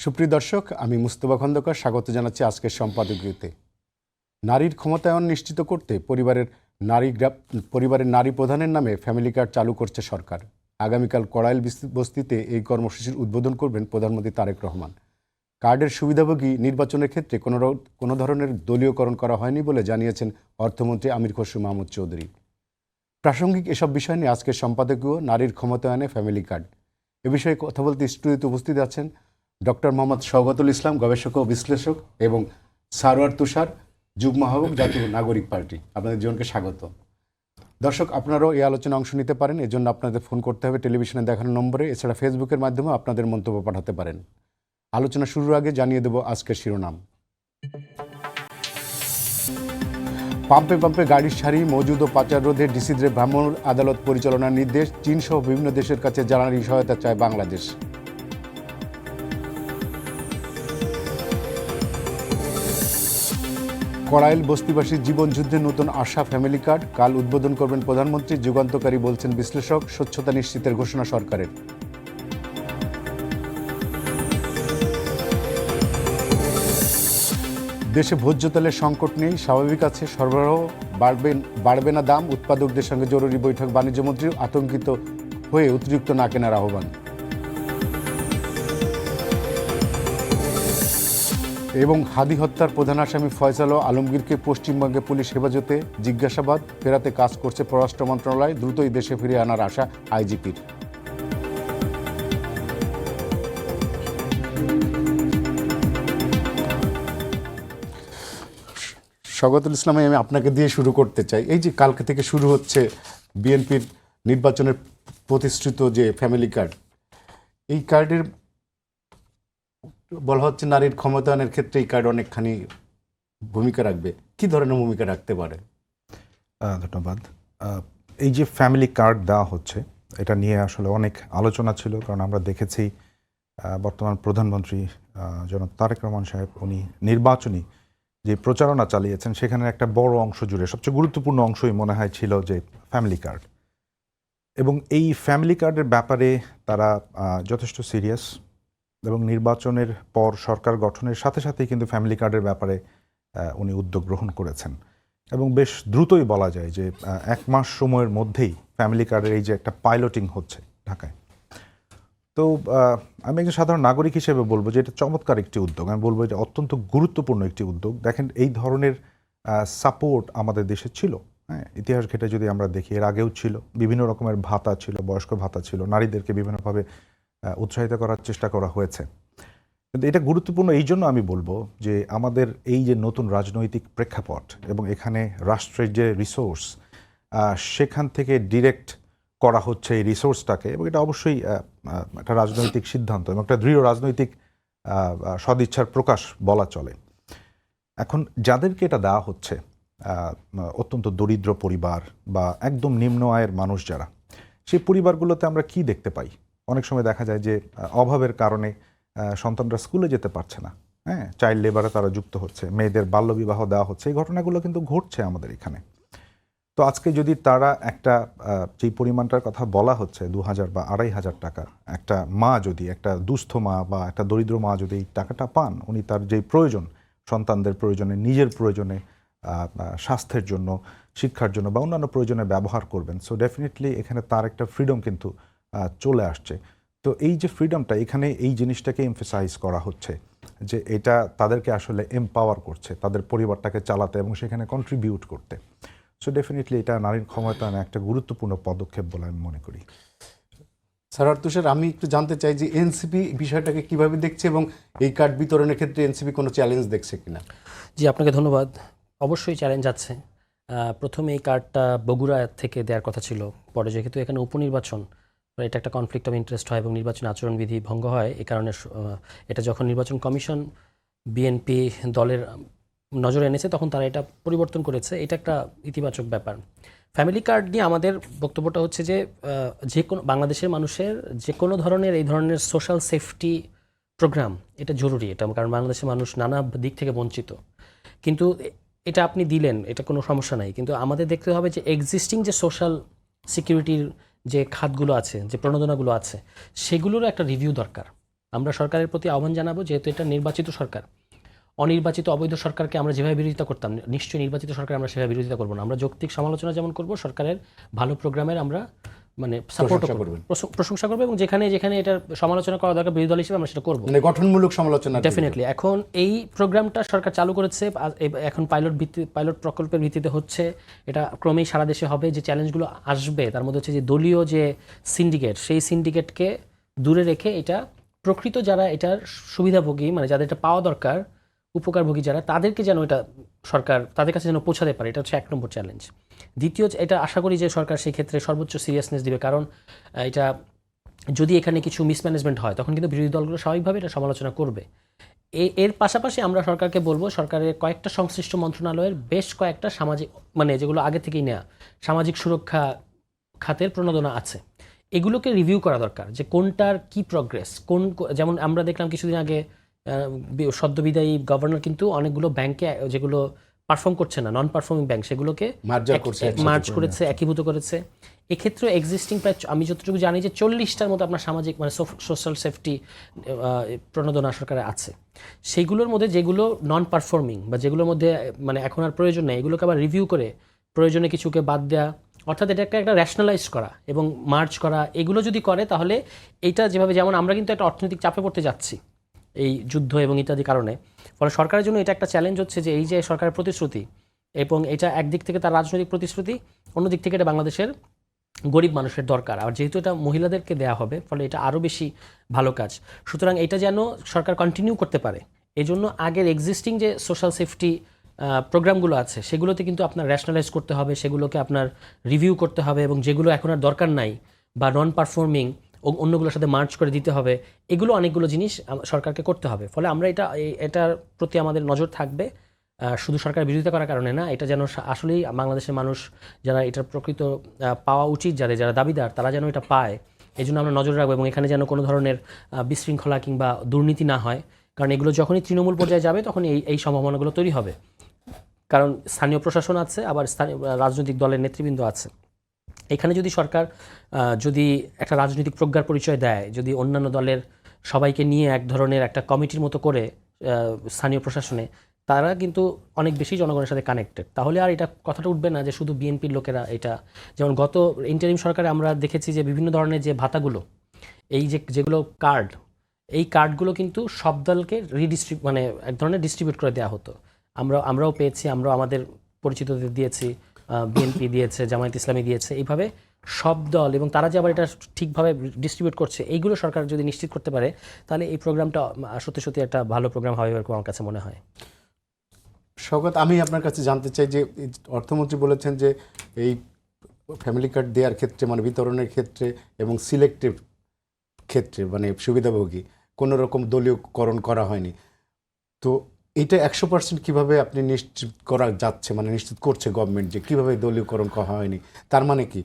সুপ্রিয় দর্শক, আমি মুস্তফা খন্দকার স্বাগত জানাচ্ছি আজকের সম্পাদকীয়তে। নারীর ক্ষমতায়ন নিশ্চিত করতে পরিবারের নারী প্রধানের নামে ফ্যামিলি কার্ড চালু করছে সরকার। আগামীকাল কড়াইল বস্তিতে এই কর্মসূচির উদ্বোধন করবেন প্রধানমন্ত্রী তারেক রহমান। কার্ডের সুবিধাভোগী নির্বাচনের ক্ষেত্রে কোনো ধরনের দলীয়করণ করা হয়নি বলে জানিয়েছেন অর্থমন্ত্রী আমির খসরু মাহমুদ চৌধুরী। প্রাসঙ্গিক এসব বিষয় নিয়ে আজকের সম্পাদকীয় নারীর ক্ষমতায়নে ফ্যামিলি কার্ড। এ বিষয়ে কথা বলতে স্টুডিওতে উপস্থিত আছেন ডক্টর মোহাম্মদ শওকতুল ইসলাম, গবেষক ও বিশ্লেষক, এবং সারোয়ার তুষার, যুগ্ম আহ্বায়ক, জাতীয় নাগরিক পার্টি। আপনাদের জীবনকে স্বাগত। দর্শক, আপনারাও এই আলোচনায় অংশ নিতে পারেন। এজন্য আপনাদের ফোন করতে হবে টেলিভিশনে দেখানো নম্বরে। এছাড়া ফেসবুকের মাধ্যমে আপনাদের মন্তব্য পাঠাতে পারেন। আলোচনা শুরুর আগে জানিয়ে দেব আজকের শিরোনাম। পাম্পে পাম্পে গাড়ির সারি মজুদ ও পাচার রোধে ডিসিদের ভ্রাম্যমাণ আদালত পরিচালনার নির্দেশ। চীনসহ বিভিন্ন দেশের কাছে জ্বালানি সহায়তা চায় বাংলাদেশ। কড়াইল বস্তিবাসীর জীবনযুদ্ধে নতুন আশা ফ্যামিলি কার্ড কাল উদ্বোধন করবেন প্রধানমন্ত্রী। যুগান্তকারী বলছেন বিশ্লেষক। স্বচ্ছতা নিশ্চিতের ঘোষণা সরকারের। দেশে ভোজ্য তেলের সংকট নেই, স্বাভাবিক আছে সরবরাহ, বাড়বে না দাম। উৎপাদকদের সঙ্গে জরুরি বৈঠক বাণিজ্যমন্ত্রী। আতঙ্কিত হয়ে অতিরিক্ত না কেনার আহ্বান। এবং হাদি হত্যার প্রধান আসামি ফয়সাল আলমগীরকে পশ্চিমবঙ্গে পুলিশ হেফাজতে, জিজ্ঞাসাবাদ ফেরাতে কাজ করছে পররাষ্ট্র মন্ত্রণালয়। দ্রুতই দেশে ফিরে আনার আশা আইজিপির। শওকতুল ইসলাম, আমি আপনাকে দিয়ে শুরু করতে চাই। এই যে কালকে থেকে শুরু হচ্ছে বিএনপির নির্বাচনের প্রতিশ্রুত যে ফ্যামিলি কার্ড, এই কার্ডের বলা হচ্ছে নারীর ক্ষমতায়নের ক্ষেত্রে এই কার্ড অনেকখানি ভূমিকা রাখবে। কি ধরনের ভূমিকা রাখতে পারে? ধন্যবাদ। এই যে ফ্যামিলি কার্ড দেওয়া হচ্ছে, এটা নিয়ে আসলে অনেক আলোচনা ছিল, কারণ আমরা দেখেছি বর্তমান প্রধানমন্ত্রী জনাব তারেক রহমান সাহেব উনি নির্বাচনী যে প্রচারণা চালিয়েছেন সেখানে একটা বড় অংশ জুড়ে সবচেয়ে গুরুত্বপূর্ণ অংশই মনে হয় ছিল যে ফ্যামিলি কার্ড। এবং এই ফ্যামিলি কার্ডের ব্যাপারে তারা যথেষ্ট সিরিয়াস, এবং নির্বাচনের পর সরকার গঠনের সাথে সাথেই কিন্তু ফ্যামিলি কার্ডের ব্যাপারে উনি উদ্যোগ গ্রহণ করেছেন। এবং বেশ দ্রুতই বলা যায় যে 1 মাস সময়ের মধ্যেই ফ্যামিলি কার্ডের এই যে একটা পাইলটিং হচ্ছে ঢাকায়। তো আমি একজন সাধারণ নাগরিক হিসেবে বলবো যে এটা চমৎকার একটি উদ্যোগ। আমি বলবো এটা অত্যন্ত গুরুত্বপূর্ণ একটি উদ্যোগ। দেখেন, এই ধরনের সাপোর্ট আমাদের দেশে ছিল, হ্যাঁ, ইতিহাস ঘেটে যদি আমরা দেখি এর আগেও ছিল। বিভিন্ন রকমের ভাতা ছিল, বয়স্ক ভাতা ছিল, নারীদেরকে বিভিন্নভাবে উৎসাহিত করার চেষ্টা করা হয়েছে। কিন্তু এটা গুরুত্বপূর্ণ এই জন্য আমি বলবো যে আমাদের এই যে নতুন রাজনৈতিক প্রেক্ষাপট এবং এখানে রাষ্ট্রের যে রিসোর্স, সেখান থেকে ডিরেক্ট করা হচ্ছে এই রিসোর্সটাকে, এবং এটা অবশ্যই একটা রাজনৈতিক সিদ্ধান্ত এবং একটা দৃঢ় রাজনৈতিক সদিচ্ছার প্রকাশ বলা চলে। এখন যাদেরকে এটা দেওয়া হচ্ছে, অত্যন্ত দরিদ্র পরিবার বা একদম নিম্ন আয়ের মানুষ যারা, সেই পরিবারগুলোতে আমরা কি দেখতে পাই? অনেক সময় দেখা যায় যে অভাবের কারণে সন্তানরা স্কুলে যেতে পারছে না, হ্যাঁ, চাইল্ড লেবারে তারা যুক্ত হচ্ছে, মেয়েদের বাল্যবিবাহ দেওয়া হচ্ছে। এই ঘটনাগুলো কিন্তু ঘটছে আমাদের এখানে। তো আজকে যদি তারা একটা যেই পরিমাণটার কথা বলা হচ্ছে 2000 বা 2500 টাকা, একটা মা যদি, একটা দুস্থ মা বা একটা দরিদ্র মা যদি এই টাকাটা পান, উনি তার যেই প্রয়োজন, সন্তানদের প্রয়োজনে, নিজের প্রয়োজনে, স্বাস্থ্যের জন্য, শিক্ষার জন্য বা অন্যান্য প্রয়োজনে ব্যবহার করবেন। সো ডেফিনেটলি এখানে তার একটা ফ্রিডম কিন্তু চলে আসছে। তো এই যে ফ্রিডমটা, এখানে এই জিনিসটাকে এমফেসাইজ করা হচ্ছে যে এটা তাদেরকে আসলে এমপাওয়ার করছে তাদের পরিবারটাকে চালাতে এবং সেখানে কন্ট্রিবিউট করতে। সো ডেফিনেটলি এটা নারীর ক্ষমতায়নে একটা গুরুত্বপূর্ণ পদক্ষেপ বলে আমি মনে করি। সারোয়ার তুষার, আমি একটু জানতে চাই যে এনসিপি বিষয়টাকে কিভাবে দেখছে এবং এই কার্ড বিতরণের ক্ষেত্রে এনসিপি কোনো চ্যালেঞ্জ দেখছে কিনা? জি, আপনাকে ধন্যবাদ। অবশ্যই চ্যালেঞ্জ আছে। প্রথমে এই কার্ডটা বগুড়া থেকে দেওয়ার কথা ছিল, পরে যেহেতু এখানে উপনির্বাচন, এটা একটা কনফ্লিক্ট অফ ইন্টারেস্ট হয় এবং নির্বাচন আচরণবিধি ভঙ্গ হয়। এ কারণে এটা যখন নির্বাচন কমিশন বিএনপি দলের নজরে এনেছে তখন তারা এটা পরিবর্তন করেছে। এটা একটা ইতিবাচক ব্যাপার। ফ্যামিলি কার্ড নিয়ে আমাদের বক্তব্যটা হচ্ছে যে যে কোনো বাংলাদেশের মানুষের যে কোনো ধরনের এই ধরনের সোশ্যাল সেফটি প্রোগ্রাম এটা জরুরি। এটা কারণ বাংলাদেশের মানুষ নানা দিক থেকে বঞ্চিত। কিন্তু এটা আপনি দিলেন, এটা কোনো সমস্যা নাই, কিন্তু আমাদের দেখতে হবে যে এক্সিস্টিং যে সোশ্যাল সিকিউরিটির যে খাতগুলো আছে, যে প্রণোদনাগুলো আছে, সেগুলোরও একটা রিভিউ দরকার। আমরা সরকারের প্রতি আহ্বান জানাবো, যেহেতু এটা নির্বাচিত সরকার, অনির্বাচিত অবৈধ সরকারকে আমরা যেভাবে বিরোধিতা করতাম, নিশ্চয়ই নির্বাচিত সরকার আমরা সেভাবে বিরোধিতা করবো না। আমরা যৌক্তিক সমালোচনা যেমন করব, সরকারের ভালো প্রোগ্রামের আমরা মানে সাপোর্ট প্রশংসা করব, করবেন। প্রশংসা করবো, এবং যেখানে যেখানে এটার সমালোচনা করা দরকার বিরোধী দল হিসেবে আমরা সেটা করবো মানে গঠনমূলক সমালোচনা। ডেফিনেটলি। এখন এই প্রোগ্রামটা সরকার চালু করেছে, এখন পাইলট প্রকল্পের ভিত্তিতে হচ্ছে, এটা ক্রমেই সারা দেশে হবে। যে চ্যালেঞ্জগুলো আসবে তার মধ্যে হচ্ছে যে দলীয় যে সিন্ডিকেট, সেই সিন্ডিকেটকে দূরে রেখে এটা প্রকৃত যারা এটার সুবিধাভোগী, মানে যাদের এটা পাওয়া দরকার, উপকারভোগী যারা, তাদেরকে যেন এটা সরকার তাদের কাছে যেন পৌঁছাতে পারে, এটা হচ্ছে 1 নম্বর চ্যালেঞ্জ। দ্বিতীয়, এটা আশা করি যে সরকার সেই ক্ষেত্রে সর্বোচ্চ সিরিয়াসনেস দিবে, কারণ এটা যদি এখানে কিছু মিসম্যানেজমেন্ট হয় তখন কিন্তু বিরোধী দলগুলো স্বাভাবিকভাবে এটা সমালোচনা করবে। এর পাশাপাশি আমরা সরকারকে বলবো, সরকারের কয়েকটা সংশ্লিষ্ট মন্ত্রণালয়ের বেশ কয়েকটা সামাজিক, মানে যেগুলো আগে থেকেই নেওয়া সামাজিক সুরক্ষা খাতের প্রণোদনা আছে, এগুলোকে রিভিউ করা দরকার, যে কোনটার কি প্রগ্রেস, যেমন আমরা দেখলাম কিছুদিন আগে সদ্যবিদায়ী গভর্নর কিন্তু অনেকগুলো ব্যাংকে যেগুলো পারফর্ম করছে না, নন পারফর্মিং ব্যাংক, সেগুলোকে মার্জ করেছে, একীভূত করেছে। এক্ষেত্রে এক্সিস্টিং প্রায়, আমি যতটুকু জানি যে 40টার মতো আপনার সামাজিক মানে সোশ্যাল সেফটি প্রণোদনা সরকারে আছে। সেইগুলোর মধ্যে যেগুলো নন পারফর্মিং বা যেগুলোর মধ্যে মানে এখন আর প্রয়োজন নেই, এগুলোকে আবার রিভিউ করে প্রয়োজনে কিছুকে বাদ দেওয়া, অর্থাৎ এটা একটা র্যাশনালাইজ করা এবং মার্জ করা, এগুলো যদি করে তাহলে এইটা যেভাবে, যেমন আমরা কিন্তু একটা অর্থনৈতিক চাপে পড়তে যাচ্ছি এই যুদ্ধ এবং ইত্যাদি কারণে, ফলে সরকারের জন্য এটা একটা চ্যালেঞ্জ হচ্ছে যে এই যে সরকারের প্রতিশ্রুতি, এবং এটা একদিক থেকে তার রাজনৈতিক প্রতিশ্রুতি, অন্যদিক থেকে এটা বাংলাদেশের গরিব মানুষের দরকার, আর যেহেতু এটা মহিলাদেরকে দেয়া হবে ফলে এটা আরও বেশি ভালো কাজ। সুতরাং এটা যেন সরকার কন্টিনিউ করতে পারে, এই জন্য আগের এক্সিস্টিং যে সোশ্যাল সেফটি প্রোগ্রামগুলো আছে সেগুলোতে কিন্তু আপনার র্যাশনালাইজ করতে হবে, সেগুলোকে আপনার রিভিউ করতে হবে, এবং যেগুলো এখন আর দরকার নাই বা নন পারফর্মিং অন্যগুলোর সাথে মার্চ করে দিতে হবে, এগুলো অনেকগুলো জিনিস সরকারকে করতে হবে। ফলে আমরা এটার প্রতি আমাদের নজর থাকবে, শুধু সরকার বিরোধিতা করার কারণে না, এটা যেন আসলেই বাংলাদেশের মানুষ যারা এটার প্রকৃত পাওয়া উচিত, যারা দাবিদার, তারা যেন এটা পায়, এই জন্য আমরা নজর রাখবো, এবং এখানে যেন কোনো ধরনের বিশৃঙ্খলা কিংবা দুর্নীতি না হয়, কারণ এগুলো যখনই তৃণমূল পর্যায়ে যাবে তখন এই সম্ভাবনাগুলো তৈরি হবে, কারণ স্থানীয় প্রশাসন আছে, আবার স্থানীয় রাজনৈতিক দলের নেতৃবৃন্দ আছে। এখানে যদি সরকার যদি একটা রাজনৈতিক প্রজ্ঞার পরিচয় দেয়, যদি অন্যান্য দলের সবাইকে নিয়ে এক ধরনের একটা কমিটির মতো করে স্থানীয় প্রশাসনে, তারা কিন্তু অনেক বেশি জনগণের সাথে কানেক্টেড, তাহলে আর এটা কথাটা উঠবে না যে শুধু বিএনপির লোকেরা এটা। যেমন গত ইন্টারিম সরকারে আমরা দেখেছি যে বিভিন্ন ধরনের যে ভাতাগুলো, এই যেগুলো কার্ড, এই কার্ডগুলো কিন্তু সব দলকে মানে এক ধরনের ডিস্ট্রিবিউট করে দেওয়া হতো, আমরাও পেয়েছি, আমরা আমাদের পরিচিতদের দিয়েছি, বিএনপি দিয়েছে, জামায়াত ইসলামী দিয়েছে, এইভাবে সব দল, এবং তারা যে আবার এটা ঠিকভাবে ডিস্ট্রিবিউট করছে, এইগুলো সরকার যদি নিশ্চিত করতে পারে তাহলে এই প্রোগ্রামটা সত্যি সত্যি একটা ভালো প্রোগ্রাম হবে এরকম আমার কাছে মনে হয়। শওকত, আমি আপনার কাছে জানতে চাই যে অর্থমন্ত্রী বলেছেন যে এই ফ্যামিলি কার্ড দেওয়ার ক্ষেত্রে, মানে বিতরণের ক্ষেত্রে এবং সিলেক্টিভ ক্ষেত্রে, মানে সুবিধাভোগী কোনো রকম দলীয়করণ করা হয়নি, তো এটা 100% কীভাবে আপনি নিশ্চিত করা যাচ্ছে, মানে নিশ্চিত করছে গভর্নমেন্ট যে কীভাবে দলীয়করণ করা হয়নি? তার মানে কি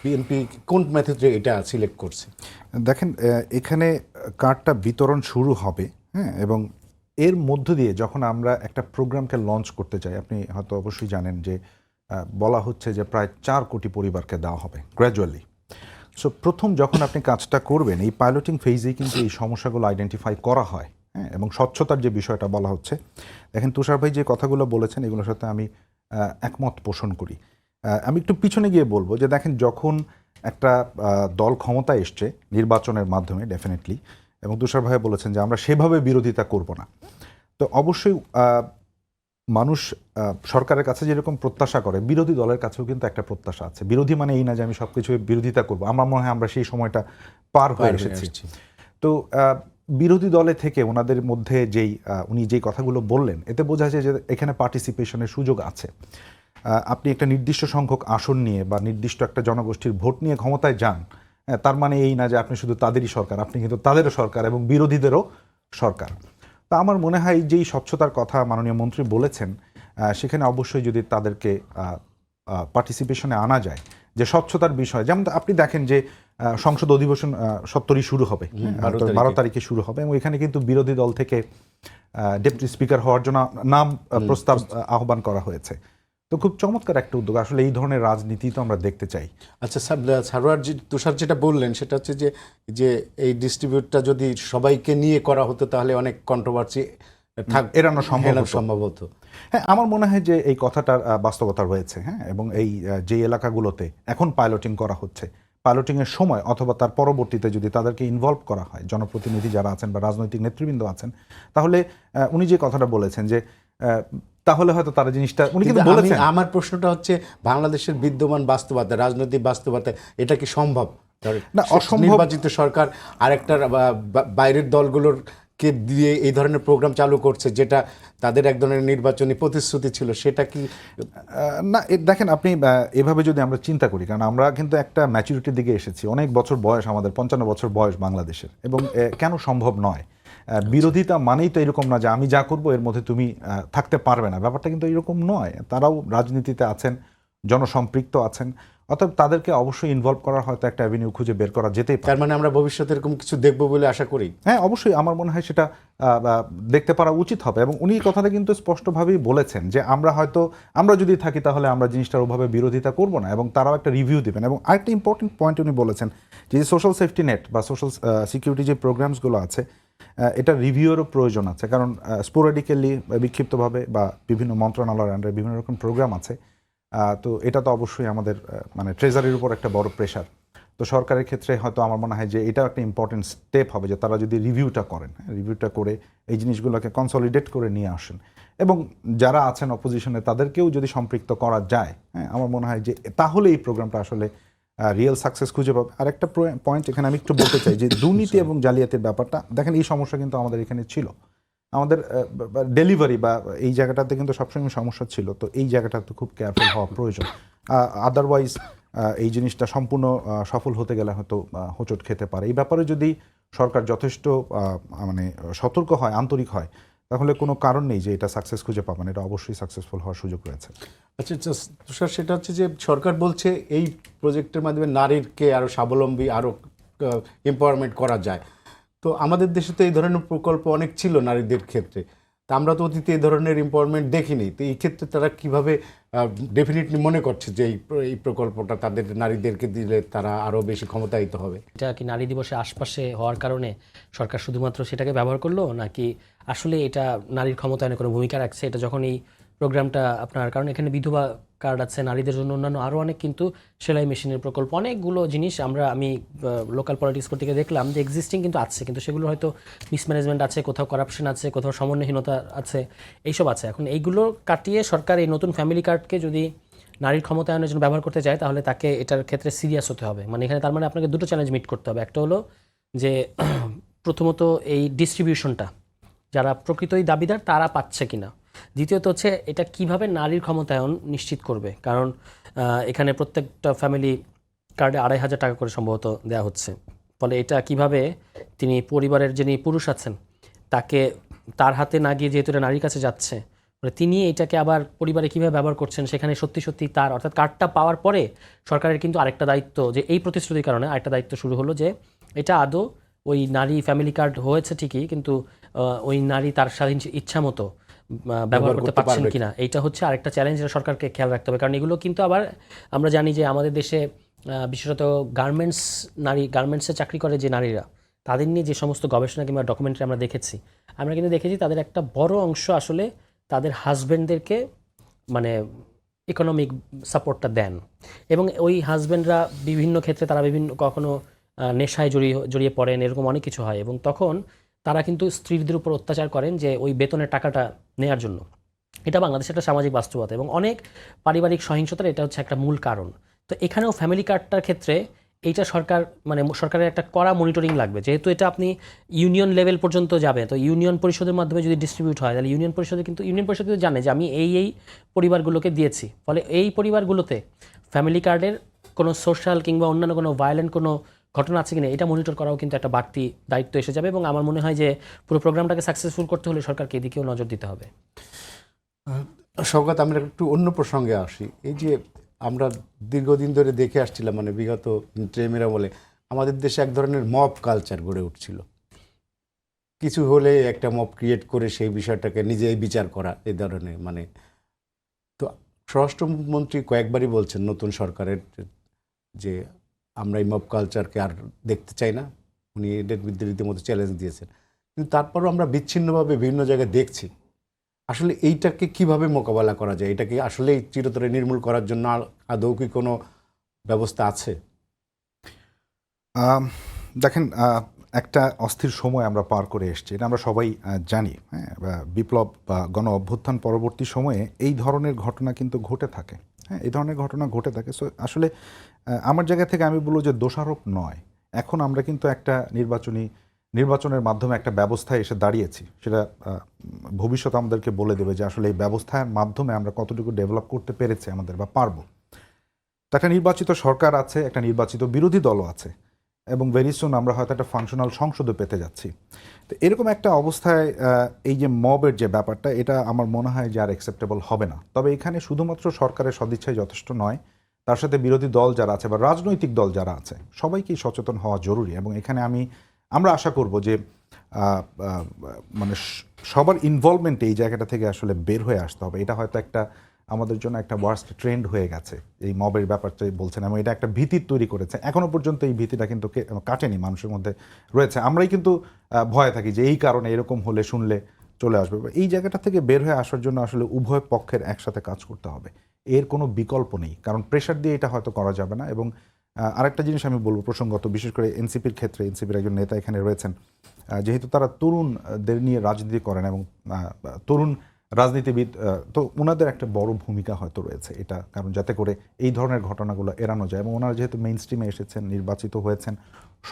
বিএনপি কোন মেথডে এটা সিলেক্ট করছে? দেখেন, এখানে কার্ডটা বিতরণ শুরু হবে, হ্যাঁ, এবং এর মধ্য দিয়ে যখন আমরা একটা প্রোগ্রামকে লঞ্চ করতে চাই, আপনি হয়তো অবশ্যই জানেন যে বলা হচ্ছে যে প্রায় 4 কোটি পরিবারকে দেওয়া হবে গ্র্যাজুয়ালি। সো প্রথম যখন আপনি কাজটা করবেন, এই পাইলটিং ফেজেই কিন্তু এই সমস্যাগুলো আইডেন্টিফাই করা হয়, হ্যাঁ, এবং স্বচ্ছতার যে বিষয়টা বলা হচ্ছে, দেখেন তুষার ভাই যে কথাগুলো বলেছেন এগুলোর সাথে আমি একমত পোষণ করি। আমি একটু পিছনে গিয়ে বলবো যে দেখেন, যখন একটা দল ক্ষমতায় এসছে নির্বাচনের মাধ্যমে ডেফিনেটলি, এবং তুষার ভাই বলেছেন যে আমরা সেভাবে বিরোধিতা করব না, তো অবশ্যই মানুষ সরকারের কাছে যেরকম প্রত্যাশা করে, বিরোধী দলের কাছেও কিন্তু একটা প্রত্যাশা আছে। বিরোধী মানে এই না যে আমি সব কিছু বিরোধিতা করবো, আমার মনে হয় আমরা সেই সময়টা পার হয়ে এসেছি। তো বিরোধী দলে থেকে ওনাদের মধ্যে উনি যেই কথাগুলো বললেন, এতে বোঝা যায় যে এখানে পার্টিসিপেশনের সুযোগ আছে। আপনি একটা নির্দিষ্ট সংখ্যক আসন নিয়ে বা নির্দিষ্ট একটা জনগোষ্ঠীর ভোট নিয়ে ক্ষমতায় যান, তার মানে এই না যে আপনি শুধু তাদেরই সরকার, আপনি কিন্তু তাদেরও সরকার এবং বিরোধীদেরও সরকার। তা আমার মনে হয় যেই স্বচ্ছতার কথা মাননীয় মন্ত্রী বলেছেন, সেখানে অবশ্যই যদি তাদেরকে পার্টিসিপেশনে আনা যায়, যে স্বচ্ছতার বিষয়, যেমন আপনি দেখেন যে সংসদ অধিবেশন 17ই শুরু হবে, 12 তারিখে শুরু হবে, এবং এখানে কিন্তু বিরোধী দল থেকে ডেপুটি স্পিকার হওয়ার জন্য নাম প্রস্তাব আহ্বান করা হয়েছে। তো খুব চমৎকার একটা উদ্যোগ, আসলে এই ধরনের রাজনীতি তো আমরা দেখতে চাই। আচ্ছা তুষার যেটা বললেন সেটা হচ্ছে যে যে এই ডিস্ট্রিবিউটটা যদি সবাইকে নিয়ে করা হতো তাহলে অনেক কন্ট্রোভার্সি এড়ানো সম্ভব হতো। হ্যাঁ, আমার মনে হয় যে এই কথাটার বাস্তবতা রয়েছে। হ্যাঁ, এবং এই যে এলাকাগুলোতে এখন পাইলটিং করা হচ্ছে, পাইলটিংয়ের সময় অথবা তার পরবর্তীতে যদি তাদেরকে ইনভলভ করা হয়, জনপ্রতিনিধি যারা আছেন বা রাজনৈতিক নেতৃবৃন্দ আছেন, তাহলে উনি যে কথাটা বলেছেন যে তাহলে হয়তো তারা জিনিসটা উনি কিন্তু বলেছেন। আমার প্রশ্নটা হচ্ছে বাংলাদেশের বিদ্যমান বাস্তবতা, রাজনৈতিক বাস্তবতা, এটা কি সম্ভব? না, অসম্ভব। নির্বাচিত সরকার আরেকটা বাইরের দলগুলোর কে দিয়ে এই ধরনের প্রোগ্রাম চালু করছে, যেটা তাদের এক ধরনের নির্বাচনী প্রতিশ্রুতি ছিল, সেটা কি না? দেখেন, আপনি এভাবে যদি আমরা চিন্তা করি, কারণ আমরা কিন্তু একটা ম্যাচুরিটির দিকে এসেছি, অনেক বছর বয়স আমাদের, 55 বছর বয়স বাংলাদেশের, এবং কেন সম্ভব নয়? বিরোধিতা মানেই তো এরকম না যে আমি যা করব এর মধ্যে তুমি থাকতে পারবে না, ব্যাপারটা কিন্তু এরকম নয়। তারাও রাজনীতিতে আছেন, জনসম্পৃক্ত আছেন, অর্থাৎ তাদেরকে অবশ্যই ইনভলভ করার হয়তো একটা অ্যাভিনিউ খুঁজে বের করা যেতেই পারে। তার মানে আমরা ভবিষ্যতে এরকম কিছু দেখবো বলে আশা করি। হ্যাঁ, অবশ্যই আমার মনে হয় সেটা দেখতে পারা উচিত হবে, এবং উনি কথাটা কিন্তু স্পষ্টভাবেই বলেছেন যে আমরা যদি থাকি তাহলে আমরা জিনিসটার ওভাবে বিরোধিতা করব না, এবং তারাও একটা রিভিউ দেবেন। এবং আরেকটা ইম্পর্টেন্ট পয়েন্ট উনি বলেছেন যে সোশ্যাল সেফটি নেট বা সোশ্যাল সিকিউরিটি যে প্রোগ্রামসগুলো আছে, এটা রিভিউয়েরও প্রয়োজন আছে, কারণ স্পোরাডিক্যালি বিক্ষিপ্তভাবে বা বিভিন্ন মন্ত্রণালয়ের আন্ডারে বিভিন্ন রকম প্রোগ্রাম আছে। তো এটা তো অবশ্যই আমাদের মানে ট্রেজারির উপর একটা বড় প্রেশার। তো সরকারের ক্ষেত্রে হয়তো আমার মনে হয় যে এটাও একটা ইম্পর্টেন্ট স্টেপ হবে, যে তারা যদি রিভিউটা করেন, রিভিউটা করে এই জিনিসগুলোকে কনসলিডেট করে নিয়ে আসেন, এবং যারা আছেন অপোজিশনে তাদেরকেও যদি সম্পৃক্ত করা যায়, হ্যাঁ, আমার মনে হয় যে তাহলে এই প্রোগ্রামটা আসলে রিয়েল সাকসেস খুঁজে পাবে। আর একটা পয়েন্ট এখানে আমি একটু বলতে চাই যে দুর্নীতি এবং জালিয়াতির ব্যাপারটা, দেখেন এই সমস্যা কিন্তু আমাদের এখানে ছিল, আমাদের ডেলিভারি বা এই জায়গাটাতে কিন্তু সবসময় সমস্যা ছিল। তো এই জায়গাটাতে খুব কেয়ারফুল হওয়া প্রয়োজন। আদারওয়াইজ এই জিনিসটা সম্পূর্ণ সফল হতে গেলে হয়তো হোঁচট খেতে পারে। এই ব্যাপারে যদি সরকার যথেষ্ট মানে সতর্ক হয়, আন্তরিক হয়, তাহলে কোনো কারণ নেই যে এটা সাকসেস খুঁজে পাবেন, এটা অবশ্যই সাকসেসফুল হওয়ার সুযোগ রয়েছে। আচ্ছা তুষার, সেটা হচ্ছে যে সরকার বলছে এই প্রজেক্টের মাধ্যমে নারীকে আরও স্বাবলম্বী, আরও এম্পাওয়ারমেন্ট করা যায়। তো আমাদের দেশে তো এই ধরনের প্রকল্প অনেক ছিল নারীদের ক্ষেত্রে, তা আমরা তো অতীতে এই ধরনের এম্পাওয়ারমেন্ট দেখিনি। তো এই ক্ষেত্রে তারা কিভাবে ডেফিনেটলি মনে করছে যে এই প্রকল্পটা তাদের নারীদেরকে দিলে তারা আরও বেশি ক্ষমতায়িত হবে? এটা কি নারী দিবসের আশপাশে হওয়ার কারণে সরকার শুধুমাত্র সেটাকে ব্যবহার করলো, নাকি আসলে এটা নারীর ক্ষমতায়নে কোনো ভূমিকা রাখছে? এটা যখন এই প্রোগ্রামটা আপনার, কারণ এখানে বিধবা কার্ড আছে নারীদের জন্য, অন্যান্য আরও অনেক কিন্তু সেলাই মেশিনের প্রকল্প, অনেকগুলো জিনিস আমি লোকাল পলিটিক্স করতে গিয়ে দেখলাম যে এক্সিস্টিং কিন্তু আছে, কিন্তু সেগুলো হয়তো মিসম্যানেজমেন্ট আছে, কোথাও করাপশন আছে, কোথাও সমন্বয়হীনতা আছে, এইসব আছে। এখন এইগুলো কাটিয়ে সরকার এই নতুন ফ্যামিলি কার্ডকে যদি নারীর ক্ষমতায়নের জন্য ব্যবহার করতে চায়, তাহলে তাকে এটার ক্ষেত্রে সিরিয়াস হতে হবে। মানে এখানে তার মানে আপনাকে দুটো চ্যালেঞ্জ মিট করতে হবে। একটা হলো যে প্রথমত এই ডিস্ট্রিবিউশনটা যারা প্রকৃতই দাবিদার তারা পাচ্ছে কিনা, দ্বিতীয়ত হচ্ছে এটা কিভাবে নারীর ক্ষমতায়ন নিশ্চিত করবে, কারণ এখানে প্রত্যেকটা ফ্যামিলি কার্ডে 2,500 টাকা করে সম্ভবত দেওয়া হচ্ছে। ফলে এটা কিভাবে তিনি পরিবারের যিনি পুরুষ আছেন তার হাতে না গিয়ে যেহেতু এটা নারীর কাছে যাচ্ছে, তিনি এটাকে আবার পরিবারে কীভাবে ব্যবহার করছেন, সেখানে সত্যি সত্যি তার, অর্থাৎ কার্ডটা পাওয়ার পরে সরকারের কিন্তু আরেকটা দায়িত্ব, যে এই প্রতিশ্রুতির কারণে আরেকটা দায়িত্ব শুরু হলো, যে এটা আদৌ ওই নারী ফ্যামিলি কার্ড হয়েছে ঠিকই, কিন্তু ওই নারী তার স্বাধীন ইচ্ছা মতো ব্যবহার করতে পারছেন কিনা, এইটা হচ্ছে আরেকটা চ্যালেঞ্জ, যেটা সরকারকে খেয়াল রাখতে হবে। কারণ এগুলো কিন্তু আবার আমরা জানি যে আমাদের দেশে বিশেষত গার্মেন্টসে চাকরি করে যে নারীরা, তাদের নিয়ে যে সমস্ত গবেষণা কিংবা ডকুমেন্টারি আমরা কিন্তু দেখেছি তাদের একটা বড় অংশ আসলে তাদের হাজব্যান্ডদেরকে মানে ইকোনমিক সাপোর্টটা দেন, এবং ওই হাজব্যান্ডরা বিভিন্ন ক্ষেত্রে তারা কখনো নেশায় জড়িয়ে পড়েন, এরকম অনেক কিছু হয়, এবং তখন তারা কিন্তু স্ত্রীদের উপর অত্যাচার করেন যে ওই বেতনের টাকাটা নেয়ার জন্য। এটা বাংলাদেশের একটা সামাজিক বাস্তবতা, এবং অনেক পারিবারিক সহিংসতার এটা হচ্ছে একটা মূল কারণ। তো এখানেও ফ্যামিলি কার্ডটার ক্ষেত্রে এইটা সরকারের একটা কড়া মনিটরিং লাগবে, যেহেতু এটা আপনি ইউনিয়ন লেভেল পর্যন্ত যাবে। তো ইউনিয়ন পরিষদের মাধ্যমে যদি ডিস্ট্রিবিউট হয়, তাহলে ইউনিয়ন পরিষদ কিন্তু জানে যে আমি এই পরিবারগুলোকে দিয়েছি, ফলে এই পরিবারগুলোতে ফ্যামিলি কার্ডের কোনো সোশ্যাল কিংবা অন্যান্য কোনো ভায়োলেন্ট কোনো ঘটনা আছে কিনা, এটা মনিটর করাও কিন্তু একটা বাড়তি দায়িত্ব এসে যাবে। এবং আমার মনে হয় যে পুরো প্রোগ্রামটাকে সাকসেসফুল করতে হলে সরকারকে এদিকেও নজর দিতে হবে। শওকত, আমরা একটু অন্য প্রসঙ্গে আসি। এই যে আমরা দীর্ঘদিন ধরে দেখে আসছিলাম, মানে বিগত ট্রেমেরা বলে আমাদের দেশে এক ধরনের মব কালচার গড়ে উঠছিল, কিছু হলে একটা মব ক্রিয়েট করে সেই বিষয়টাকে নিজেই বিচার করা, এই ধরনের। মানে তো স্বরাষ্ট্রমন্ত্রী কয়েকবারই বলছেন নতুন সরকারের যে আমরা এই মব কালচারকে আর দেখতে চাই না, উনি এদের বিরুদ্ধে রীতিমতো চ্যালেঞ্জ দিয়েছেন। কিন্তু তারপরও আমরা বিচ্ছিন্নভাবে বিভিন্ন জায়গায় দেখছি। আসলে এইটাকে কিভাবে মোকাবেলা করা যায়? এটাকে আসলেই চিরতরে নির্মূল করার জন্য আদৌ কি কোনো ব্যবস্থা আছে? দেখেন, একটা অস্থির সময় আমরা পার করে এসেছি, এটা আমরা সবাই জানি। হ্যাঁ, বিপ্লব বা গণ অভ্যুত্থান পরবর্তী সময়ে এই ধরনের ঘটনা কিন্তু ঘটে থাকে। হ্যাঁ, এই ধরনের ঘটনা ঘটে থাকে। সো আসলে আমার জায়গা থেকে আমি বলবো যে দোষারোপ নয়। এখন আমরা কিন্তু একটা নির্বাচনের মাধ্যমে একটা ব্যবস্থায় এসে দাঁড়িয়েছি। সেটা ভবিষ্যৎ আমাদেরকে বলে দেবে যে আসলে এই ব্যবস্থার মাধ্যমে আমরা কতটুকু ডেভেলপ করতে পেরেছি আমাদের বা পারবো। তো একটা নির্বাচিত সরকার আছে, একটা নির্বাচিত বিরোধী দলও আছে, এবং ভেরি সুন আমরা হয়তো একটা ফাংশনাল সংসদও পেতে যাচ্ছি। তো এরকম একটা অবস্থায় এই যে মবের যে ব্যাপারটা, এটা আমার মনে হয় যে আর অ্যাকসেপ্টেবল হবে না। তবে এখানে শুধুমাত্র সরকারের সদিচ্ছাই যথেষ্ট নয়, তার সাথে বিরোধী দল যারা আছে বা রাজনৈতিক দল যারা আছে সবাইকেই সচেতন হওয়া জরুরি। এবং এখানে আমরা আশা করব যে মানে সবার ইনভলভমেন্টে এই জায়গাটা থেকে আসলে বের হয়ে আসতে হবে। এটা হয়তো আমাদের জন্য একটা ওয়ার্স্ট ট্রেন্ড হয়ে গেছে এই মবের ব্যাপারটা বলছেন, এবং এটা একটা ভীতি তৈরি করেছে। এখনো পর্যন্ত এই ভীতিটা কিন্তু কাটেনি, মানুষের মধ্যে রয়েছে। আমরাই কিন্তু ভয়ে থাকি যে এই কারণে এরকম হলে শুনলে চলে আসবে। এই জায়গাটা থেকে বের হয়ে আসার জন্য আসলে উভয় পক্ষের একসাথে কাজ করতে হবে, এর কোনো বিকল্প নেই। কারণ প্রেশার দিয়ে এটা হয়তো করা যাবে না। এবং আরেকটা জিনিস আমি বলবো প্রসঙ্গত, বিশেষ করে এনসিপির ক্ষেত্রে, এনসিপির একজন নেতা এখানে রয়েছেন, যেহেতু তারা তরুণদের নিয়ে রাজনীতি করেন এবং তরুণ রাজনীতিবিদ, তো ওনাদের একটা বড় ভূমিকা হয়তো রয়েছে এটা, কারণ যাতে করে এই ধরনের ঘটনাগুলো এড়ানো যায়। এবং ওনারা যেহেতু মেইন স্ট্রিমে এসেছেন, নির্বাচিত হয়েছেন,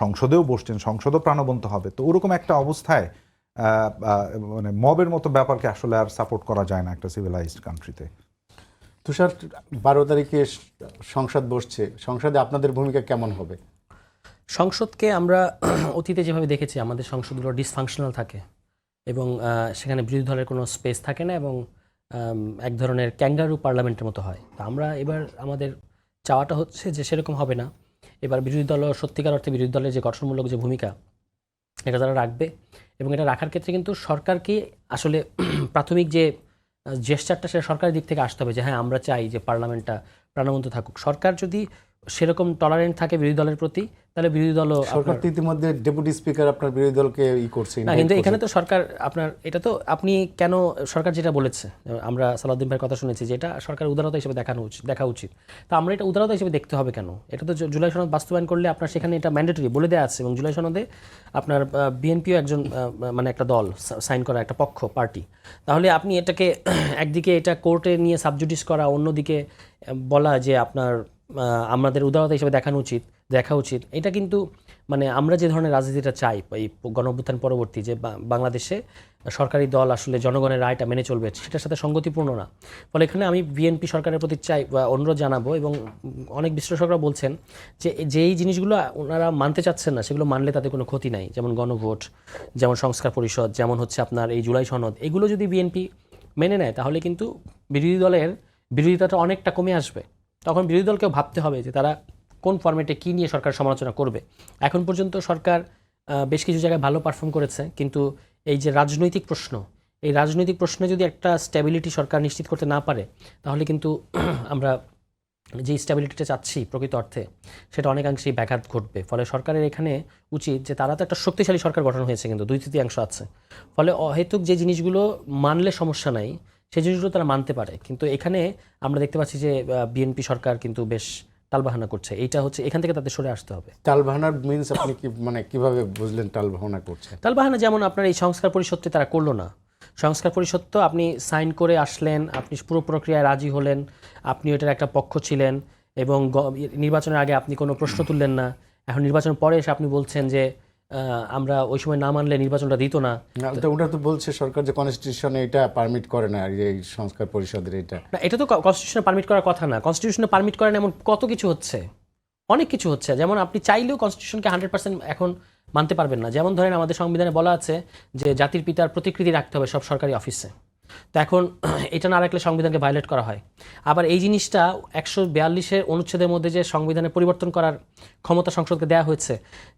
সংসদেও বসছেন, সংসদও প্রাণবন্ত হবে, তো ওরকম একটা অবস্থায় মানে মবের মতো ব্যাপারকে আসলে আর সাপোর্ট করা যায় না একটা সিভিলাইজড কান্ট্রিতে। তুষার, 12 তারিখে সংসদ বসছে, সংসদে আপনাদের ভূমিকা কেমন হবে? সংসদকে আমরা অতীতে যেভাবে দেখেছি, আমাদের সংসদগুলো ডিসফাংশনাল থাকে এবং সেখানে বিরোধী দলের কোনো স্পেস থাকে না, এবং এক ধরনের ক্যাঙ্গারু পার্লামেন্টের মতো হয়। তো আমরা এবার আমাদের চাওয়াটা হচ্ছে যে সেরকম হবে না। এবার বিরোধী দল, সত্যিকার অর্থে বিরোধী দলের যে গঠনমূলক যে ভূমিকা, এটা তারা রাখবে। এবং এটা রাখার ক্ষেত্রে কিন্তু সরকারকে আসলে প্রাথমিক যে জেস্টারটা, সেটা সরকারের দিক থেকে আসতে হবে যে হ্যাঁ, আমরা চাই যে পার্লামেন্টটা প্রাণবন্ত থাকুক। সরকার যদি সেরকম টলারেন্ট থাকে বিরোধী দলের প্রতি, তাহলে বিরোধী দলও সরকার তো ইতিমধ্যে ডেপুটি স্পিকার আপনার বিরোধী দলকে করছে না, কিন্তু এখানে তো সরকার আপনার, এটা তো আপনি কেন, সরকার যেটা বলেছে, আমরা সালাউদ্দিন ভাইয়ের কথা শুনেছি যে এটা সরকার উদারতা হিসেবে দেখা উচিত। তো আমরা এটা উদারতা হিসেবে দেখতে হবে কেন? এটা তো জুলাই সনদ বাস্তবায়ন করলে আপনার সেখানে এটা ম্যান্ডেটরি বলে দেওয়া আছে, এবং জুলাই সনদে আপনার বিএনপিও একজন মানে একটা দল সাইন করা একটা পক্ষ, পার্টি। তাহলে আপনি এটাকে একদিকে এটা কোর্টে নিয়ে সাবজুডিস করা, অন্যদিকে বলা যে আপনার আমাদের উদারতা হিসেবে দেখা উচিত, এটা কিন্তু মানে আমরা যে ধরনের রাজনীতিটা চাই এই গণঅভ্যুত্থান পরবর্তী, যে বাংলাদেশে সরকারি দল আসলে জনগণের রায়টা মেনে চলবে, সেটার সাথে সঙ্গতিপূর্ণ না। ফলে এখানে আমি বিএনপি সরকারের প্রতি চাই বা অনুরোধ জানাবো, এবং অনেক বিশ্লেষকরা বলছেন যে যেই জিনিসগুলো ওনারা মানতে চাচ্ছেন না, সেগুলো মানলে তাদের কোনো ক্ষতি নাই, যেমন গণভোট, যেমন সংস্কার পরিষদ, যেমন হচ্ছে আপনার এই জুলাই সনদ, এগুলো যদি বিএনপি মেনে নেয় তাহলে কিন্তু বিরোধী দলের বিরোধিতাটা অনেকটা কমে আসবে। তখন বিরোধী দলকেও ভাবতে হবে যে তারা কোন ফরম্যাটে কী নিয়ে সরকার সমালোচনা করবে। এখন পর্যন্ত সরকার বেশ কিছু জায়গায় ভালো পারফর্ম করেছে, কিন্তু এই যে রাজনৈতিক প্রশ্ন, এই রাজনৈতিক প্রশ্নে যদি একটা স্ট্যাবিলিটি সরকার নিশ্চিত করতে না পারে, তাহলে কিন্তু আমরা যে স্ট্যাবিলিটিটা চাচ্ছি প্রকৃত অর্থে, সেটা অনেকাংশেই ব্যাঘাত ঘটবে। ফলে সরকারের এখানে উচিত যে তারা তো একটা শক্তিশালী সরকার গঠন হয়েছে, কিন্তু 2/3 আছে। ফলে অহেতুক যে জিনিসগুলো মানলে সমস্যা নাই, সেই জিনিসগুলো তারা মানতে পারে। কিন্তু এখানে আমরা দেখতে পাচ্ছি যে বিএনপি সরকার কিন্তু বেশ টালবাহানা করছে। এইটা হচ্ছে, এখান থেকে তাদের সরে আসতে হবে। টালবাহানার মিনস আপনি কি মানে কিভাবে বুঝলেন টালবাহানা করছে? টালবাহানা যেমন আপনার এই সংস্কার পরিষদটি তারা করলো না। সংস্কার পরিষদ তো আপনি সাইন করে আসলেন, আপনি পুরো প্রক্রিয়ায় রাজি হলেন, আপনি এটার একটা পক্ষ ছিলেন, এবং নির্বাচনের আগে আপনি কোনো প্রশ্ন তুললেন না। এখন নির্বাচনের পরে এসে আপনি বলছেন যে আমরা ওই সময় না মানলে নির্বাচনটা দিত না। ওটা তো বলছে সরকার যে কনস্টিটিউশনে এটা পারমিট করে না, এই সংস্কার পরিষদের এটা তো কনস্টিটিউশনে পারমিট করার কথা না। কনস্টিটিউশনে পারমিট করেন এমন কত কিছু হচ্ছে, অনেক কিছু হচ্ছে। যেমন আপনি চাইলেও কনস্টিটিউশনকে 100% এখন মানতে পারবেন না। যেমন ধরেন আমাদের সংবিধানে বলা আছে যে জাতির পিতার প্রতিকৃতি রাখতে হবে সব সরকারি অফিসে। তো এখন এটা না রাখলে সংবিধানকে ভায়োলেট করা হয়। আবার এই জিনিসটা 142 অনুচ্ছেদের মধ্যে যে সংবিধানে পরিবর্তন করার ক্ষমতা সংসদকে দেওয়া হয়েছে,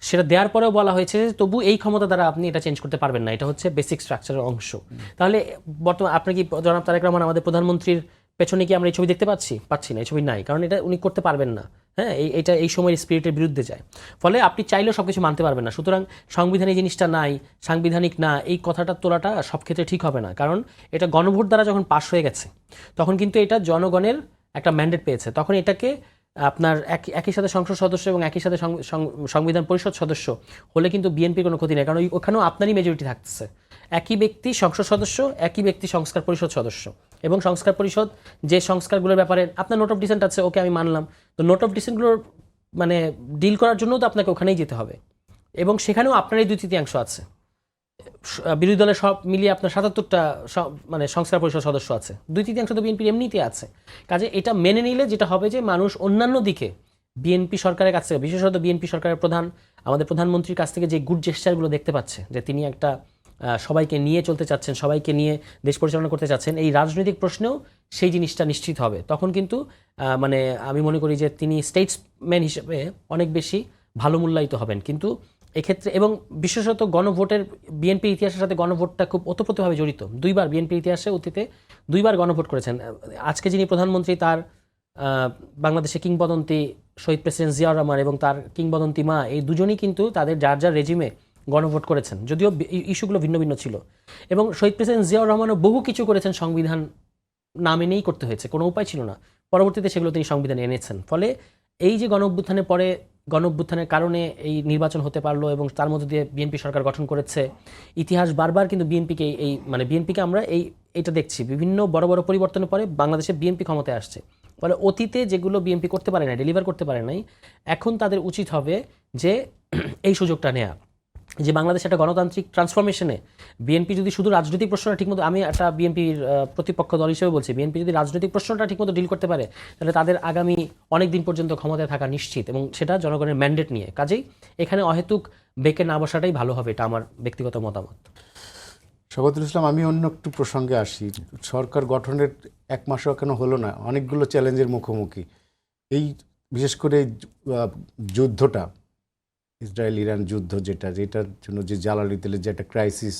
সেটা দেওয়ার পরেও বলা হয়েছে যে তবু এই ক্ষমতা দ্বারা আপনি এটা চেঞ্জ করতে পারবেন না, এটা হচ্ছে বেসিক স্ট্রাকচারের অংশ। তাহলে বর্তমানে আপনি কি জনাব তারেক রহমান আমাদের প্রধানমন্ত্রীর পেছনে কি আমরা এই ছবি দেখতে পাচ্ছি না, এই ছবি নাই, কারণ এটা উনি করতে পারবেন না। হ্যাঁ, এইটা এই সময়ের স্পিরিটের বিরুদ্ধে যায়, ফলে আপনি চাইলেও সব কিছু মানতে পারবেন না। সুতরাং সংবিধানে এই জিনিসটা নাই, সাংবিধানিক না, এই কথাটা তোলাটা সব ক্ষেত্রে ঠিক হবে না, কারণ এটা গণভোট দ্বারা যখন পাশ হয়ে গেছে তখন কিন্তু এটা জনগণের একটা ম্যান্ডেট পেয়েছে, তখন এটাকে আপনার একই সাথে সংসদ সদস্য এবং একই সাথে সংবিধান পরিষদ সদস্য হলে কিন্তু বিএনপির কোনো ক্ষতি নেই, কারণ ওখানেও আপনারই মেজরিটি থাকতেছে। একই ব্যক্তি সংসদ সদস্য, একই ব্যক্তি সংস্কার পরিষদ সদস্য, এবং সংস্কার পরিষদ যে সংস্কারগুলোর ব্যাপারে আপনার নোট অফ ডিসেন্ট আছে, ওকে আমি মানলাম, তো নোট অফ ডিসেন্টগুলোর মানে ডিল করার জন্য তো আপনাকে ওখানেই যেতে হবে, এবং সেখানেও আপনারই 2/3 আছে। বিরোধী দলের সব মিলিয়ে আপনার 77টা মানে সংস্কার পরিষদ সদস্য আছে, 2/3 তো বিএনপির এমনিতে আছে। কাজে এটা মেনে নিলে যেটা হবে যে মানুষ অন্যান্য দিকে বিএনপি সরকারের কাছ থেকে, বিশেষত বিএনপি সরকারের প্রধান, আমাদের প্রধানমন্ত্রীর কাছ থেকে যে গুড জেস্চারগুলো দেখতে পাচ্ছে, যে তিনি একটা সবাইকে নিয়ে চলতে চাচ্ছেন, সবাইকে নিয়ে দেশ পরিচালনা করতে চাচ্ছেন, এই রাজনৈতিক প্রশ্নেও সেই জিনিসটা নিশ্চিত হবে। তখন কিন্তু মানে আমি মনে করি যে তিনি স্টেটসম্যান হিসেবে অনেক বেশি ভালো মূল্যায়িত হবেন। কিন্তু এক্ষেত্রে, এবং বিশেষত গণভোটের, বিএনপির ইতিহাসের সাথে গণভোটটা খুব ওতপ্রোতভাবে জড়িত। 2বার বিএনপির ইতিহাসে অতীতে 2বার গণভোট করেছেন। আজকে যিনি প্রধানমন্ত্রী, তার বাংলাদেশে কিংবদন্তি শহীদ প্রেসিডেন্ট জিয়াউর রহমান এবং তার কিংবদন্তি মা, এই দুজনই কিন্তু তাদের যার যার রেজিমে গণভোট করেছেন, যদিও ইস্যুগুলো ভিন্ন ভিন্ন ছিল। এবং শহীদ প্রেসিডেন্ট জিয়াউর রহমানও বহু কিছু করেছেন সংবিধান না মেনেই করতে হয়েছে, কোনো উপায় ছিল না। পরবর্তীতে সেগুলো তিনি সংবিধানে এনেছেন। ফলে এই যে গণঅভ্যুত্থানের পরে, গণঅভ্যুত্থানের কারণে এই নির্বাচন হতে পারলো এবং তার মধ্যে দিয়ে বিএনপি সরকার গঠন করেছে। ইতিহাস বারবার কিন্তু বিএনপিকে বিএনপিকে আমরা এইটা দেখছি, বিভিন্ন বড় বড় পরিবর্তনের পরে বাংলাদেশে বিএনপি ক্ষমতায় আসছে। ফলে অতীতে যেগুলো বিএনপি করতে পারে না, ডেলিভার করতে পারে নাই, এখন তাদের উচিত হবে যে এই সুযোগটা নেওয়া, যে বাংলাদেশ একটা গণতান্ত্রিক ট্রান্সফরমেশনে বিএনপি যদি শুধু রাজনৈতিক প্রশ্নটা ঠিকমতো, আমি একটা বিএনপির প্রতিপক্ষ দল হিসেবে বলছি, বিএনপি যদি রাজনৈতিক প্রশ্নটা ঠিকমতো ডিল করতে পারে, তাহলে তাদের আগামী অনেক দিন পর্যন্ত ক্ষমতায় থাকা নিশ্চিত, এবং সেটা জনগণের ম্যান্ডেট নিয়ে। কাজেই এখানে অহেতুক বেঁকে না বসাটাই ভালো হবে, এটা আমার ব্যক্তিগত মতামত। শওকতুল ইসলাম, আমি অন্য একটু প্রসঙ্গে আসি। সরকার গঠনের 1 মাসও কেন হলো না, অনেকগুলো চ্যালেঞ্জের মুখোমুখি। এই বিশেষ করে যুদ্ধটা, ইসরায়েল ইরান যুদ্ধ, যেটার জন্য যে জ্বালানি তেলের যে একটা ক্রাইসিস,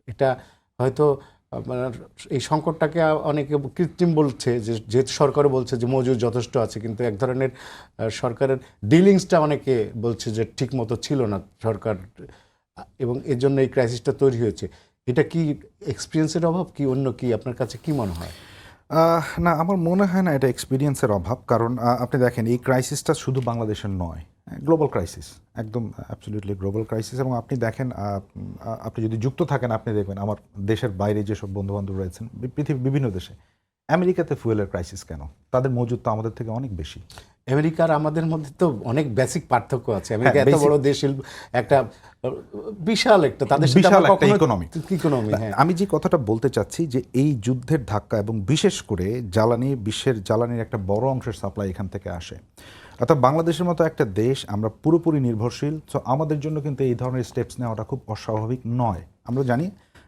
এটা হয়তো মানে এই সংকটটাকে অনেকে কৃত্রিম বলছে, যে যেহেতু সরকারও বলছে যে মজুদ যথেষ্ট আছে, কিন্তু এক ধরনের সরকারের ডিলিংসটা অনেকে বলছে যে ঠিক মতো ছিল না সরকার, এবং এর জন্য এই ক্রাইসিসটা তৈরি হয়েছে। এটা কি এক্সপিরিয়েন্সের অভাব, কি অন্য কি, আপনার কাছে কি মনে হয়? না, আমার মনে হয় না এটা এক্সপিরিয়েন্সের অভাব। কারণ আপনি দেখেন, এই ক্রাইসিসটা শুধু বাংলাদেশের নয়, গ্লোবাল ক্রাইসিস, একদম অ্যাবসলিউটলি গ্লোবাল ক্রাইসিস। এবং আপনি দেখেন, আপনি যদি যুক্ত থাকেন, আপনি দেখবেন আমার দেশের বাইরে যেসব বন্ধুবান্ধব রয়েছেন পৃথিবীর বিভিন্ন দেশে, আমেরিকাতে ফুয়েলের ক্রাইসিস কেন? তাদের মজুদ তো আমাদের থেকে অনেক বেশি। আমেরিকার আমাদের মধ্যে তো অনেক বেসিক পার্থক্য আছে। আমেরিকা এত বড় দেশ, একটা বিশাল একটা, তাদের বিশাল একটা ইকোনমি। হ্যাঁ, আমি যে কথাটা বলতে চাচ্ছি, যে এই যুদ্ধের ধাক্কা, এবং বিশেষ করে বিশ্বের জ্বালানির একটা বড় অংশের সাপ্লাই এখান থেকে আসে। অর্থাৎ বাংলাদেশের মতো একটা দেশ, আমরা পুরোপুরি নির্ভরশীল। সো আমাদের জন্য কিন্তু এই ধরনের স্টেপস নেওয়াটা খুব অস্বাভাবিক নয়। আমরা জানি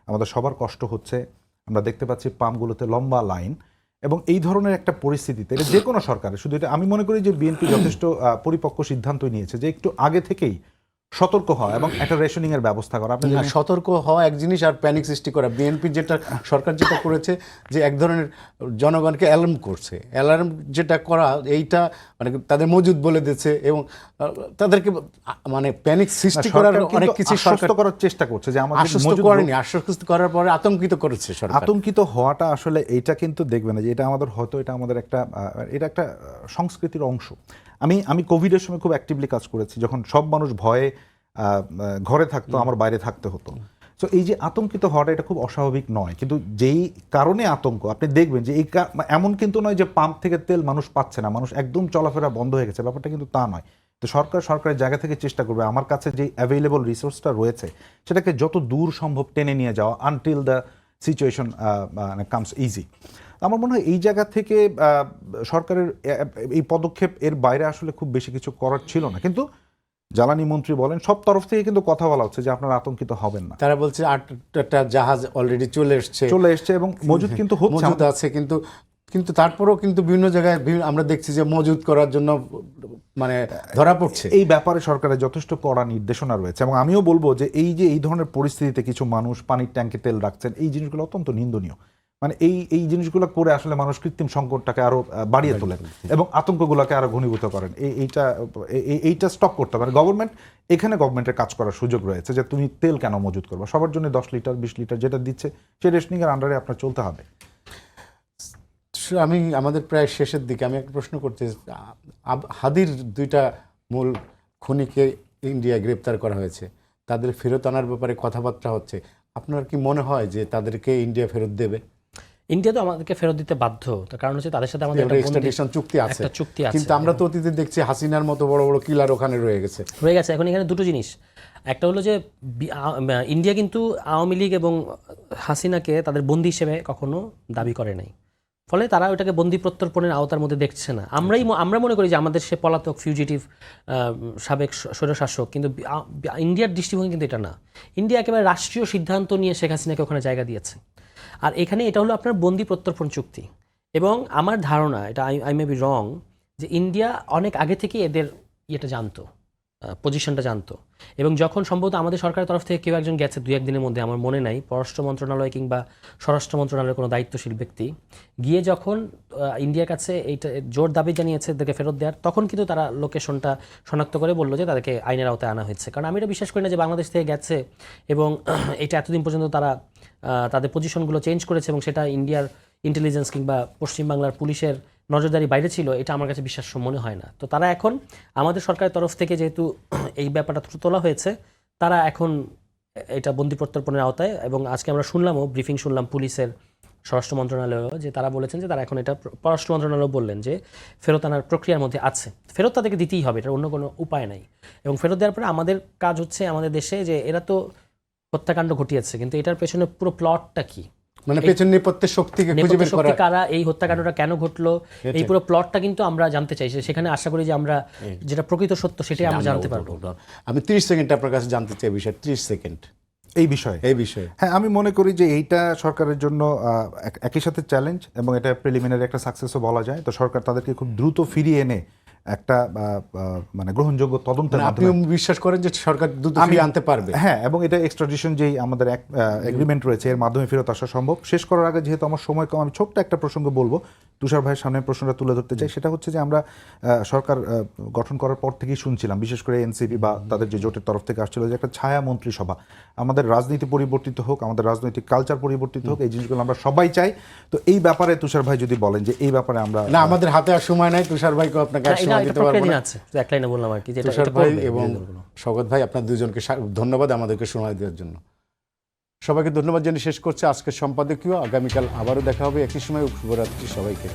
আমাদের সবার কষ্ট হচ্ছে, আমরা দেখতে পাচ্ছি পাম্পগুলোতে লম্বা লাইন, এবং এই ধরনের একটা পরিস্থিতিতে এটা যে কোনো সরকারের, শুধু এটা আমি মনে করি যে বিএনপি যথেষ্ট পরিপক্ক সিদ্ধান্তই নিয়েছে, যে একটু আগে থেকেই সতর্ক হওয়া এবং একটা রেশনিং এর ব্যবস্থা করা। আপনি সতর্ক হওয়া এক জিনিস, আর প্যানিক সৃষ্টি করা। বিএনপি যেটা, সরকার যেটা করেছে, যে এক ধরনের জনগণকে অ্যালার্ম করছে, অ্যালার্ম যেটা করা, এইটা মানে তাদের মজুদ বলে দিচ্ছে, এবং তাদেরকে মানে প্যানিক সৃষ্টি করার অনেক কিছু সরকার করার চেষ্টা করছে, যে আমাদের আশ্বস্ত করেনি, আশ্বস্ত করার পরে আতঙ্কিত করেছে সরকার। আতঙ্কিত হওয়াটা আসলে এইটা কিন্তু দেখবে না যে এটা আমাদের, হয়তো এটা আমাদের একটা, এটা একটা সংস্কৃতির অংশ। আমি কোভিডের সময় খুব অ্যাক্টিভলি কাজ করেছি, যখন সব মানুষ ভয়ে ঘরে থাকতো, আমার বাইরে থাকতে হতো। সো এই যে আতঙ্কিত হওয়াটা, এটা খুব অস্বাভাবিক নয়। কিন্তু যেই কারণে আতঙ্ক, আপনি দেখবেন যে এমন কিন্তু নয় যে পাম্প থেকে তেল মানুষ পাচ্ছে না, মানুষ একদম চলাফেরা বন্ধ হয়ে গেছে, ব্যাপারটা কিন্তু তা নয়। তো সরকারের জায়গা থেকে চেষ্টা করবে আমার কাছে যে অ্যাভেলেবল রিসোর্সটা রয়েছে, সেটাকে যত দূর সম্ভব টেনে নিয়ে যাওয়া, until the situation comes easy. আমার মনে হয় এই জায়গা থেকে সরকারের এই পদক্ষেপ, এর বাইরে আসলে খুব বেশি কিছু করার ছিল না। কিন্তু জ্বালানি মন্ত্রী বলেন, সব তরফ থেকে কিন্তু কথা বলা হচ্ছে যে আপনারা আতঙ্কিত হবেন না। তারা বলছে 8টা জাহাজ অলরেডি চলে এসছে, এবং মজুদ কিন্তু মজুদ আছে, কিন্তু তারপরেও কিন্তু বিভিন্ন জায়গায় আমরা দেখছি যে মজুদ করার জন্য মানে ধরা পড়ছে। এই ব্যাপারে সরকারের যথেষ্ট কড়া নির্দেশনা রয়েছে, এবং আমিও বলবো যে এই ধরনের পরিস্থিতিতে কিছু মানুষ পানির ট্যাঙ্কে তেল রাখছেন, এই জিনিসগুলো অত্যন্ত নিন্দনীয়। মানে এই জিনিসগুলো করে আসলে মানুষ কৃত্রিম সংকটটাকে আরো বাড়িয়ে তোলেন এবং আতঙ্কগুলোকে আরো ঘনীভূত করেন। এইটা স্টপ করতে হবে। গভর্নমেন্টের কাজ করার সুযোগ রয়েছে যে তুমি তেল কেন মজুত করবে, সবার জন্য 10 লিটার 20 লিটার যেটা দিচ্ছে সেই রেশনিং এর আন্ডারে আপনার চলতে হবে। আমি আমাদের প্রায় শেষের দিকে আমি একটা প্রশ্ন করতে, হাদির 2টা মূল খুনিকে ইন্ডিয়ায় গ্রেপ্তার করা হয়েছে, তাদের ফেরত আনার ব্যাপারে কথাবার্তা হচ্ছে। আপনার কি মনে হয় যে তাদেরকে ইন্ডিয়া ফেরত দেবে? ইন্ডিয়া তো আমাদেরকে ফেরত দিতে বাধ্য, তার কারণ হচ্ছে তাদের সাথে আমাদের একটা এক্সট্রাডিশন চুক্তি আছে, একটা চুক্তি আছে। কিন্তু আমরা তো অতীতে দেখছি হাসিনার মতো বড় বড় কিলার ওখানে রয়ে গেছে। এখন এখানে দুটো জিনিস, একটা হলো যে ইন্ডিয়া কিন্তু আওয়ামী লীগ এবং হাসিনাকে তাদের বন্দী হিসেবে কখনো দাবি করে নাই, ফলে তারা ওটাকে বন্দি প্রত্যর্পণের আওতার মধ্যে দেখছে না। আমরা মনে করি যে আমাদের সে পলাতক ফিউজিটিভ সাবেক স্বৈরশাসক, কিন্তু ইন্ডিয়ার দৃষ্টিভঙ্গি কিন্তু এটা না। ইন্ডিয়া একেবারে রাষ্ট্রীয় সিদ্ধান্ত নিয়ে শেখ হাসিনাকে ওখানে জায়গা দিয়েছে, আর এখানে এটা হলো আপনার বন্দি প্রত্যর্পণ চুক্তি। এবং আমার ধারণা, এটা আই মে বি রং, যে ইন্ডিয়া অনেক আগে থেকে এদের ইয়েটা জানতো, পজিশনটা জানতো। এবং যখন সম্ভবত আমাদের সরকারের তরফ থেকে কেউ একজন গেছে 2-1 দিনের মধ্যে, আমার মনে নাই, পররাষ্ট্র মন্ত্রণালয় কিংবা স্বরাষ্ট্র মন্ত্রণালয়ের কোনো দায়িত্বশীল ব্যক্তি গিয়ে যখন ইন্ডিয়ার কাছে এইটা জোর দাবি জানিয়েছে এদেরকে ফেরত দেওয়ার, তখন কিন্তু তারা লোকেশনটা শনাক্ত করে বললো যে তাদেরকে আইনের আওতায় আনা হয়েছে। কারণ আমি এটা বিশ্বাস করি না যে বাংলাদেশ থেকে গেছে এবং এটা এতদিন পর্যন্ত তারা তাদের পজিশনগুলো চেঞ্জ করেছে এবং সেটা ইন্ডিয়ার ইন্টেলিজেন্স কিংবা পশ্চিমবাংলার পুলিশের নজরদারি বাইরে ছিল, এটা আমার কাছে বিশ্বাস্য মনে হয় না। তো তারা এখন আমাদের সরকারের তরফ থেকে যেহেতু এই ব্যাপারটা তোলা হয়েছে, তারা এখন এটা বন্দি প্রত্যর্পণের আওতায়। এবং আজকে আমরা ব্রিফিং শুনলাম পুলিশের, স্বরাষ্ট্র মন্ত্রণালয়ও, যে তারা বলেছেন যে তারা এখন এটা, পররাষ্ট্র মন্ত্রণালয় বললেন যে ফেরত আনার প্রক্রিয়ার মধ্যে আছে, ফেরত তাদেরকে দিতেই হবে, এটার অন্য কোনো উপায় নাই। এবং ফেরত দেওয়ার পরে আমাদের কাজ হচ্ছে আমাদের দেশে যে এরা তো হত্যাকাণ্ড ঘটিয়েছে, কিন্তু এটার পেছনে পুরো প্লটটা কি, মানে পেছন নেপথ্যের শক্তিকে খুঁজে বের করা, কারা, এই হত্যাকাণ্ডটা কেন ঘটলো, এই পুরো প্লটটা কিন্তু আমরা জানতে চাই। সেখানে আশা করি যে আমরা যেটা প্রকৃত সত্য সেটাই আমরা জানতে পারবো। আমি 30 সেকেন্ড আপনার কাছে জানতে চাই বিষয়, 30 সেকেন্ড এই বিষয়ে। হ্যাঁ, আমি মনে করি যে এইটা সরকারের জন্য একই সাথে চ্যালেঞ্জ এবং এটা প্রিলিমিনারি একটা সাকসেসও বলা যায়। তো সরকার তাদেরকে খুব দ্রুত ফিরিয়ে এনে একটা মানে গ্রহণযোগ্য তদন্তের মাধ্যমে, আপনি বিশ্বাস করেন যে সরকার দ্রুত ফিরিয়ে আনতে পারবে? হ্যাঁ, এবং এটা এক্সট্রাডিশন যেই আমাদের এগ্রিমেন্ট রয়েছে এর মাধ্যমে ফেরত আসা সম্ভব। শেষ করার আগে যেহেতু আমার সময় কম, আমি ছোট্ট একটা প্রসঙ্গ বলবো, তুষার ভাইয়ের সামনে প্রশ্নটা তুলে ধরতে চাই। সেটা হচ্ছে যে আমরা সরকার গঠন করার পর থেকেই শুনছিলাম, বিশেষ করে এনসিপি বা তাদের যে জোটের তরফ থেকে আসছিল, যে একটা ছায়া মন্ত্রিসভা, আমাদের রাজনীতি পরিবর্তিত হোক, আমাদের রাজনৈতিক কালচার পরিবর্তিত হোক, এই জিনিসগুলো আমরা সবাই চাই। তো এই ব্যাপারে তুষার ভাই যদি বলেন যে এই ব্যাপারে আমরা, না, আমাদের হাতে আর সময় নাই, তুষার ভাইকে আপনাকে আর সময় দিতে পারবো না। এক লাইনে বললাম আর কি, যে তুষার ভাই এবং স্বাগত ভাই, আপনার দুজনকে ধন্যবাদ আমাদেরকে সময় দেওয়ার জন্য। সবাইকে ধন্যবাদ জানিয়ে শেষ করছে আজকের সম্পাদকীয়। আগামীকাল আবারও দেখা হবে একই সময়। শুভরাত্রি সবাইকে।